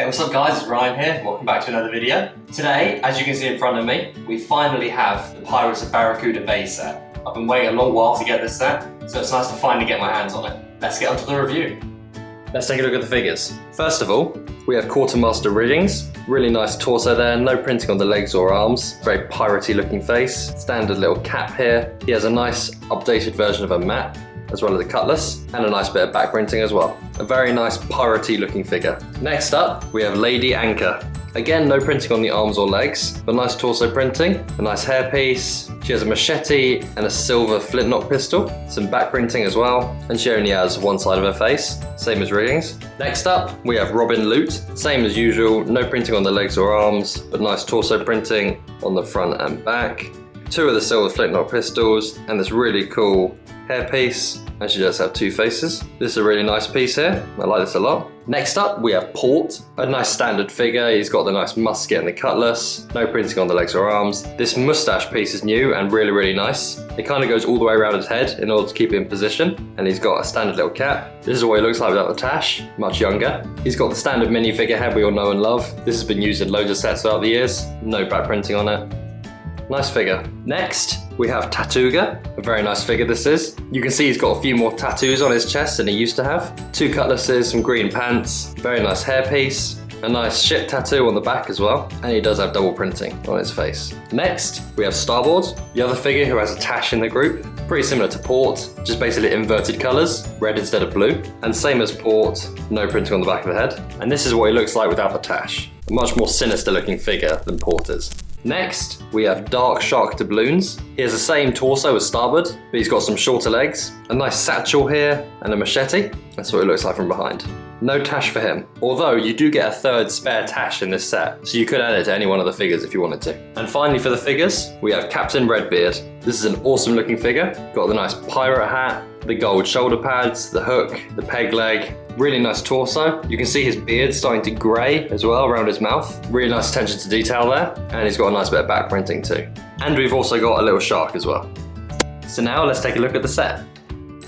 Hey, what's up guys, it's Ryan here, welcome back to another video. Today, as you can see in front of me, we finally have the Pirates of Barracuda base set. I've been waiting a long while to get this set, so it's nice to finally get my hands on it. Let's get onto the review. Let's take a look at the figures. First of all, we have quartermaster riggings. Really nice torso there, no printing on the legs or arms. Very piratey looking face. Standard little cap here. He has a nice updated version of a map, as well as a cutlass, and a nice bit of back printing as well. A very nice piratey looking figure. Next up, we have Lady Anchor. Again, no printing on the arms or legs, but nice torso printing, a nice hairpiece. She has a machete and a silver flint-knock pistol, some back printing as well, and she only has one side of her face, same as riggings. Next up, we have Robin Loot. Same as usual, no printing on the legs or arms, but nice torso printing on the front and back. Two of the silver flint-knock pistols, and this really cool hairpiece, and she does have two faces. This is a really nice piece here, I like this a lot. Next up we have Port, a nice standard figure. He's got the nice musket and the cutlass, no printing on the legs or arms. This moustache piece is new and really nice. It kind of goes all the way around his head in order to keep it in position, and he's got a standard little cap. This is what he looks like without the tash, much younger. He's got the standard minifigure head we all know and love. This has been used in loads of sets throughout the years, no back printing on it. Nice figure. Next, we have Tatuga, a very nice figure this is. You can see he's got a few more tattoos on his chest than he used to have. Two cutlasses, some green pants, very nice hairpiece, a nice ship tattoo on the back as well, and he does have double printing on his face. Next, we have Starboard, the other figure who has a tash in the group. Pretty similar to Port, just basically inverted colours, red instead of blue. And same as Port, no printing on the back of the head. And this is what he looks like without the tash. A much more sinister looking figure than Port is. Next, we have Dark Shark Doubloons. He has the same torso as Starboard, but he's got some shorter legs, a nice satchel here, and a machete. That's what it looks like from behind. No tash for him, although you do get a third spare tash in this set, so you could add it to any one of the figures if you wanted to. And finally for the figures, we have Captain Redbeard. This is an awesome looking figure. Got the nice pirate hat, the gold shoulder pads, the hook, the peg leg. Really nice torso. You can see his beard starting to grey as well around his mouth. Really nice attention to detail there. And he's got a nice bit of back printing too. And we've also got a little shark as well. So now let's take a look at the set.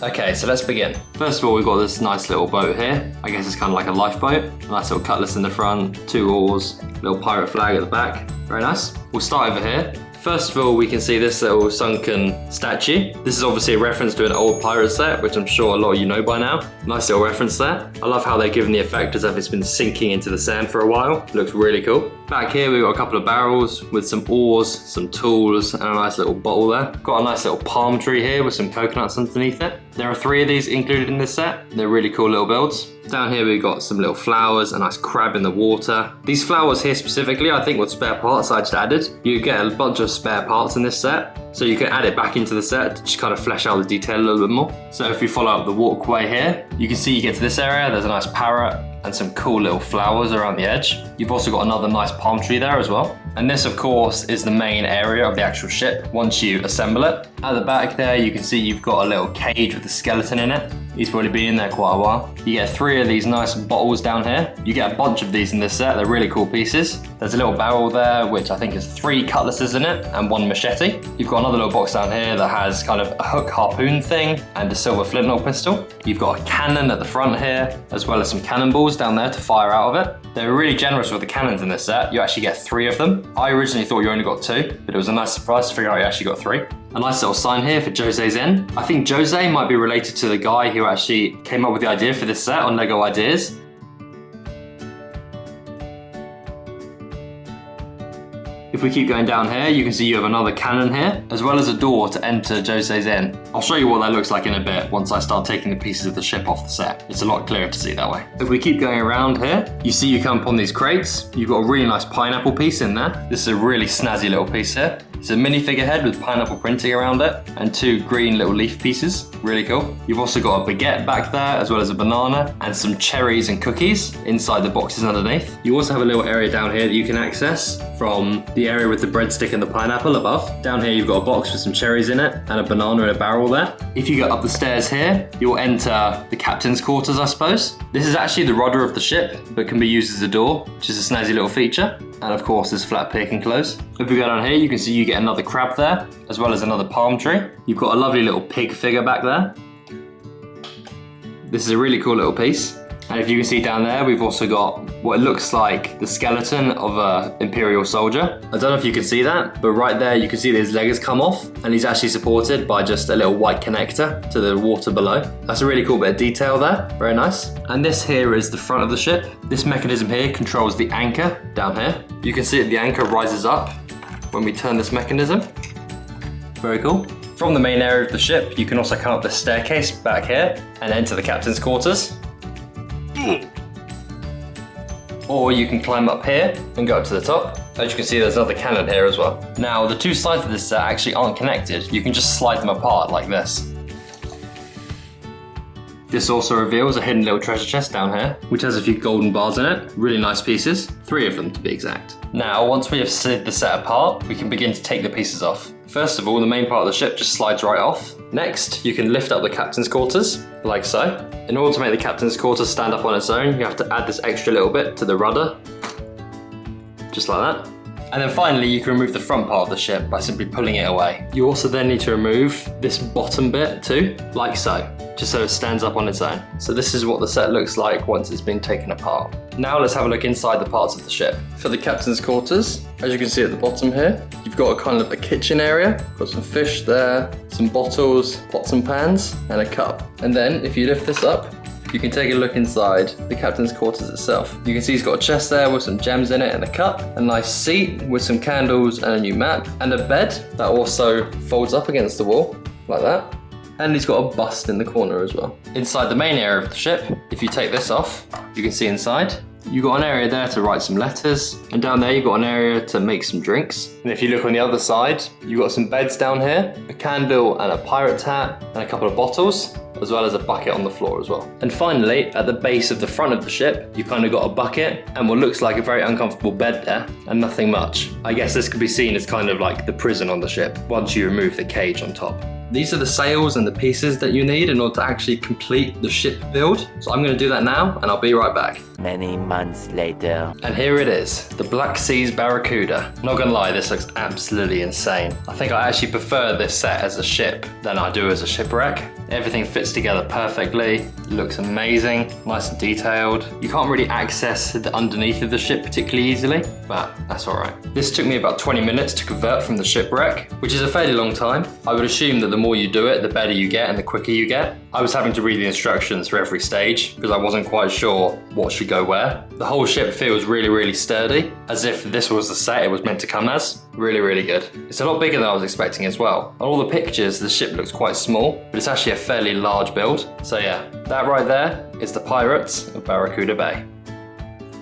Okay, so let's begin. First of all, we've got this nice little boat here. I guess it's kind of like a lifeboat. A nice little cutlass in the front, two oars, little pirate flag at the back. Very nice. We'll start over here. First of all, we can see this little sunken statue. This is obviously a reference to an old pirate set, which I'm sure a lot of you know by now. Nice little reference there. I love how they've given the effect as if it's been sinking into the sand for a while. Looks really cool. Back here, we've got a couple of barrels with some oars, some tools, and a nice little bottle there. Got a nice little palm tree here with some coconuts underneath it. There are 3 of these included in this set. They're really cool little builds. Down here we've got some little flowers, a nice crab in the water. These flowers here specifically, I think with spare parts I just added. You get a bunch of spare parts in this set, so you can add it back into the set to just kind of flesh out the detail a little bit more. So if we follow up the walkway here, you can see you get to this area, there's a nice parrot and some cool little flowers around the edge. You've also got another nice palm tree there as well. And this of course is the main area of the actual ship once you assemble it. At the back there you can see you've got a little cage with a skeleton in it. He's probably been in there quite a while. You get 3 of these nice bottles down here. You get a bunch of these in this set, they're really cool pieces. There's a little barrel there which I think has 3 cutlasses in it and 1 machete. You've got another little box down here that has kind of a hook harpoon thing and a silver flint-knock pistol. You've got a cannon at the front here, as well as some cannonballs down there to fire out of it. They're really generous with the cannons in this set. You actually get 3 of them. I originally thought you only got 2, but it was a nice surprise to figure out you actually got 3. A nice little sign here for Jose's Inn. I think Jose might be related to the guy who actually came up with the idea for this set on Lego Ideas. If we keep going down here, you can see you have another cannon here, as well as a door to enter Jose's Inn. I'll show you what that looks like in a bit once I start taking the pieces of the ship off the set. It's a lot clearer to see that way. If we keep going around here, you see you come upon these crates. You've got a really nice pineapple piece in there. This is a really snazzy little piece here. It's a minifigure head with pineapple printing around it and 2 green little leaf pieces. Really cool. You've also got a baguette back there, as well as a banana and some cherries and cookies inside the boxes underneath. You also have a little area down here that you can access from the area with the breadstick and the pineapple above. Down here you've got a box with some cherries in it and a banana in a barrel there. If you go up the stairs here, you'll enter the captain's quarters, I suppose. This is actually the rudder of the ship, but can be used as a door, which is a snazzy little feature. And of course there's flat pick and close. If we go down here, you can see you get another crab there, as well as another palm tree. You've got a lovely little pig figure back there. This is a really cool little piece. And if you can see down there, we've also got what it looks like the skeleton of an Imperial soldier. I don't know if you can see that, but right there you can see that his leg has come off and he's actually supported by just a little white connector to the water below. That's a really cool bit of detail there, very nice. And this here is the front of the ship. This mechanism here controls the anchor down here. You can see that the anchor rises up when we turn this mechanism. Very cool. From the main area of the ship, you can also come up the staircase back here and enter the captain's quarters. Or you can climb up here and go up to the top. As you can see, there's another cannon here as well. Now, the two sides of this set actually aren't connected. You can just slide them apart like this. This also reveals a hidden little treasure chest down here, which has a few golden bars in it. Really nice pieces, 3 of them to be exact. Now, once we have slid the set apart, we can begin to take the pieces off. First of all, the main part of the ship just slides right off. Next, you can lift up the captain's quarters, like so. In order to make the captain's quarters stand up on its own, you have to add this extra little bit to the rudder, just like that. And then finally, you can remove the front part of the ship by simply pulling it away. You also then need to remove this bottom bit too, like so, just so it stands up on its own. So this is what the set looks like once it's been taken apart. Now let's have a look inside the parts of the ship. For the captain's quarters, as you can see at the bottom here, you've got a kind of a kitchen area. Got some fish there, some bottles, pots and pans, and a cup. And then if you lift this up, you can take a look inside the captain's quarters itself. You can see he's got a chest there with some gems in it and a cup, a nice seat with some candles and a new map, and a bed that also folds up against the wall, like that. And he's got a bust in the corner as well. Inside the main area of the ship, if you take this off, you can see inside. You've got an area there to write some letters, and down there you've got an area to make some drinks. And if you look on the other side, you've got some beds down here, a candle and a pirate hat, and a couple of bottles, as well as a bucket on the floor as well. And finally, at the base of the front of the ship, you kind of got a bucket and what looks like a very uncomfortable bed there, and nothing much. I guess this could be seen as kind of like the prison on the ship, once you remove the cage on top. These are the sails and the pieces that you need in order to actually complete the ship build. So I'm going to do that now and I'll be right back. Many months later. And here it is, the Black Seas Barracuda. Not gonna lie, this looks absolutely insane. I think I actually prefer this set as a ship than I do as a shipwreck. Everything fits together perfectly, it looks amazing, nice and detailed. You can't really access the underneath of the ship particularly easily, but that's all right. This took me about 20 minutes to convert from the shipwreck, which is a fairly long time. I would assume that the more you do it, the better you get and the quicker you get. I was having to read the instructions for every stage because I wasn't quite sure what should go where. The whole ship feels really, really sturdy, as if this was the set it was meant to come as. Really, really good. It's a lot bigger than I was expecting as well. On all the pictures, the ship looks quite small, but it's actually a fairly large build. So yeah, that right there is the Pirates of Barracuda Bay.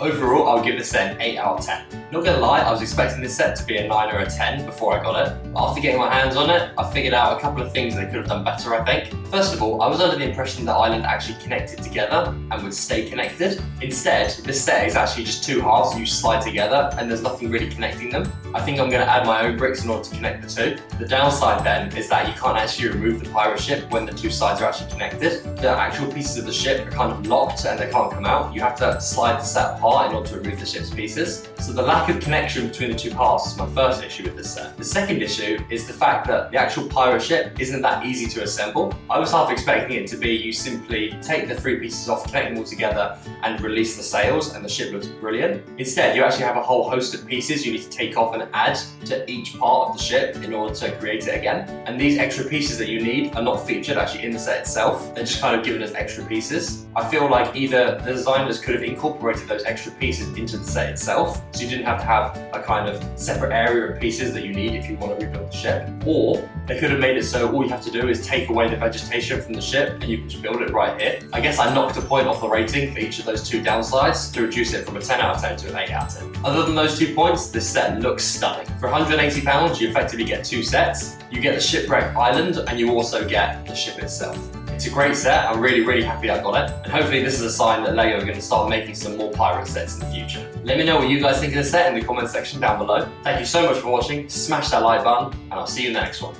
Overall, I would give this set an 8 out of 10. Not gonna lie, I was expecting this set to be a 9 or a 10 before I got it. After getting my hands on it, I figured out a couple of things they could have done better, I think. First of all, I was under the impression the island actually connected together and would stay connected. Instead, this set is actually just 2 halves you slide together and there's nothing really connecting them. I think I'm gonna add my own bricks in order to connect the two. The downside then is that you can't actually remove the pirate ship when the 2 sides are actually connected. The actual pieces of the ship are kind of locked and they can't come out. You have to slide the set apart in order to remove the ship's pieces. So the lack of connection between the 2 parts is my first issue with this set. The second issue is the fact that the actual pirate ship isn't that easy to assemble. I was half expecting it to be you simply take the 3 pieces off, connect them all together and release the sails and the ship looks brilliant. Instead, you actually have a whole host of pieces you need to take off and add to each part of the ship in order to create it again. And these extra pieces that you need are not featured actually in the set itself. They're just kind of given as extra pieces. I feel like either the designers could have incorporated those extra pieces into the set itself, so you didn't have to have a kind of separate area of pieces that you need if you want to rebuild the ship, or they could have made it so all you have to do is take away the vegetation from the ship and you can just build it right here. I guess I knocked a point off the rating for each of those 2 downsides to reduce it from a 10 out of 10 to an 8 out of 10. Other than those 2 points, this set looks stunning. For £180, you effectively get 2 sets. You get the shipwreck island and you also get the ship itself. It's a great set, I'm really, really happy I got it. And hopefully this is a sign that LEGO are going to start making some more pirate sets in the future. Let me know what you guys think of the set in the comment section down below. Thank you so much for watching, smash that like button, and I'll see you in the next one.